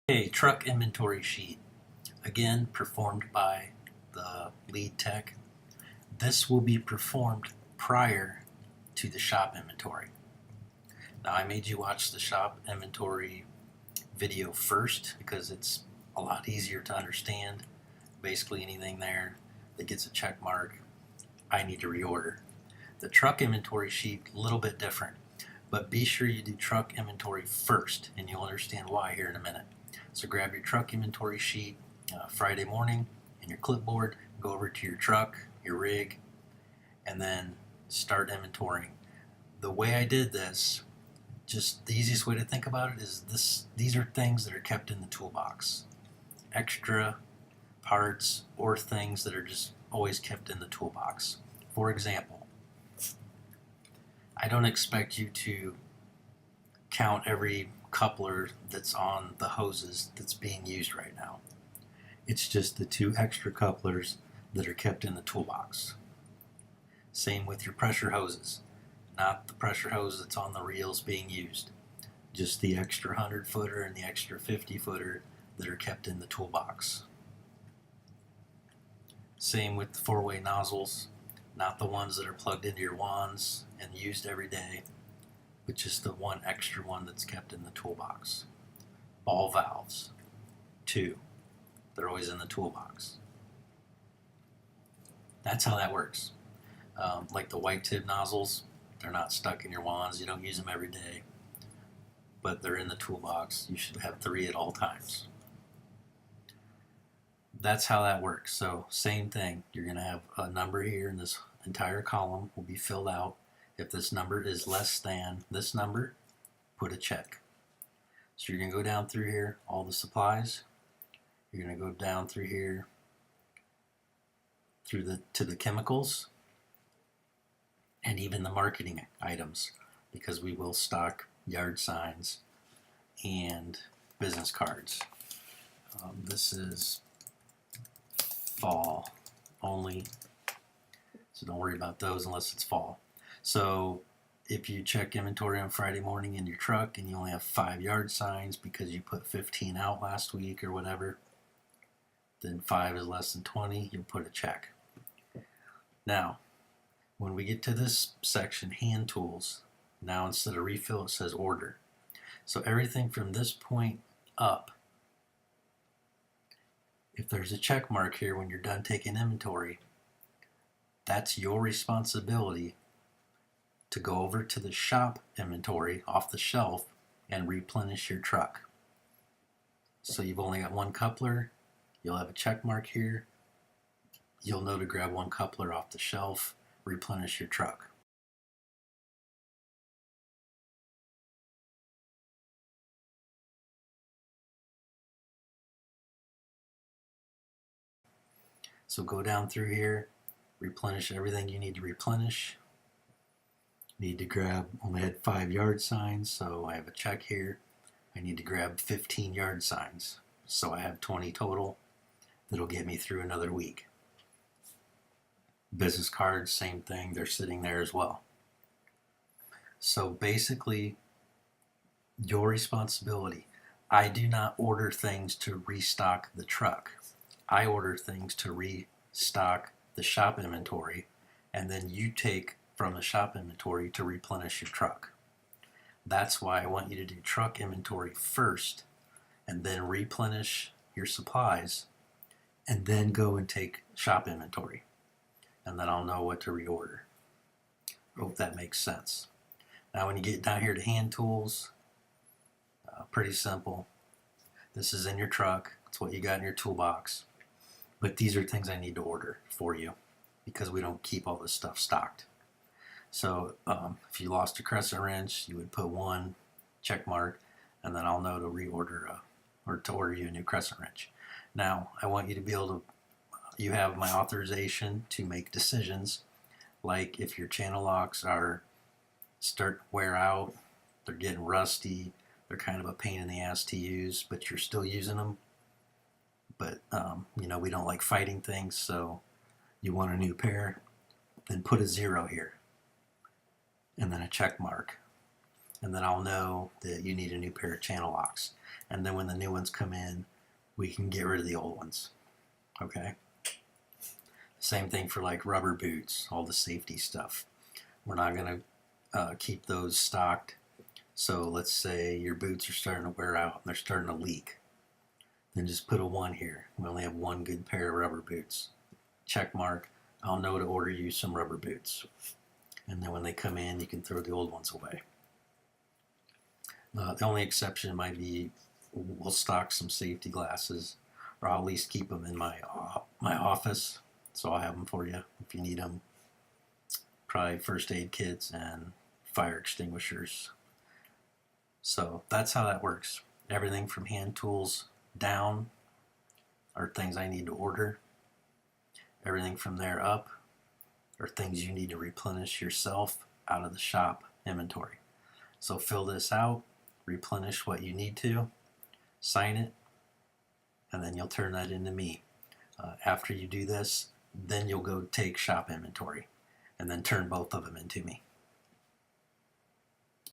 A truck inventory sheet, again performed by the lead tech. This will be performed prior to the shop inventory. Now I made you watch the shop inventory video first because it's a lot easier to understand. Basically anything there that gets a check mark, I need to reorder. The truck inventory sheet, a little bit different, but be sure you do truck inventory first and you'll understand why here in a minute. So grab your truck inventory sheet Friday morning and your clipboard, go over to your truck, your rig, and then start inventorying. The way I did this, just the easiest way to think about it is these are things that are kept in the toolbox. Extra parts or things that are just always kept in the toolbox. For example, I don't expect you to count every coupler that's on the hoses that's being used right now. It's just the two extra couplers that are kept in the toolbox. Same with your pressure hoses. Not the pressure hose that's on the reels being used. Just the extra 100 footer and the extra 50 footer that are kept in the toolbox. Same with the four-way nozzles. Not the ones that are plugged into your wands and used every day, but just the one extra one that's kept in the toolbox. Ball valves, 2. They're always in the toolbox. That's how that works. Like the white tip nozzles, they're not stuck in your wands. You don't use them every day, but they're in the toolbox. You should have 3 at all times. That's how that works. So same thing. You're going to have a number here, and this entire column will be filled out. If this number is less than this number, put a check. So you're going to go down through here, all the supplies. You're going to go down through here to the chemicals and even the marketing items, because we will stock yard signs and business cards. This is fall only, so don't worry about those unless it's fall. So if you check inventory on Friday morning in your truck and you only have 5 yard signs because you put 15 out last week or whatever, then 5 is less than 20, you'll put a check. Now, when we get to this section, hand tools, now instead of refill it says order. So everything from this point up, if there's a check mark here when you're done taking inventory, that's your responsibility to go over to the shop inventory off the shelf and replenish your truck. So you've only got 1 coupler, you'll have a check mark here, you'll know to grab 1 coupler off the shelf, replenish your truck. So go down through here, replenish everything you need to replenish. Need to grab, only had 5 yard signs, so I have a check here. I need to grab 15 yard signs, so I have 20 total. That'll get me through another week. Business cards, same thing, they're sitting there as well. So basically, your responsibility. I do not order things to restock the truck. I order things to restock the shop inventory, and then you take from the shop inventory to replenish your truck. That's why I want you to do truck inventory first and then replenish your supplies and then go and take shop inventory, and then I'll know what to reorder. Hope that makes sense. Now when you get down here to hand tools, pretty simple. This is in your truck. It's what you got in your toolbox. But these are things I need to order for you because we don't keep all this stuff stocked. So if you lost a crescent wrench, you would put 1 check mark, and then I'll know to reorder or to order you a new crescent wrench. Now I want you to be able to, you have my authorization to make decisions, like if your channel locks start to wear out, they're getting rusty, they're kind of a pain in the ass to use, but you're still using them. But we don't like fighting things, so you want a new pair, then put a 0 here and then a check mark, and then I'll know that you need a new pair of channel locks. And then when the new ones come in, we can get rid of the old ones. Okay? Same thing for like rubber boots, all the safety stuff. We're not going to keep those stocked. So let's say your boots are starting to wear out and they're starting to leak. Then just put a 1 here. We only have 1 good pair of rubber boots. Check mark. I'll know to order you some rubber boots. And then when they come in, you can throw the old ones away. The only exception might be we'll stock some safety glasses, or I'll at least keep them in my office. So I'll have them for you if you need them. Probably first aid kits and fire extinguishers. So that's how that works. Everything from hand tools down are things I need to order. Everything from there up are things you need to replenish yourself out of the shop inventory. So fill this out, replenish what you need to, sign it, and then you'll turn that into me. After you do this, then you'll go take shop inventory and then turn both of them into me.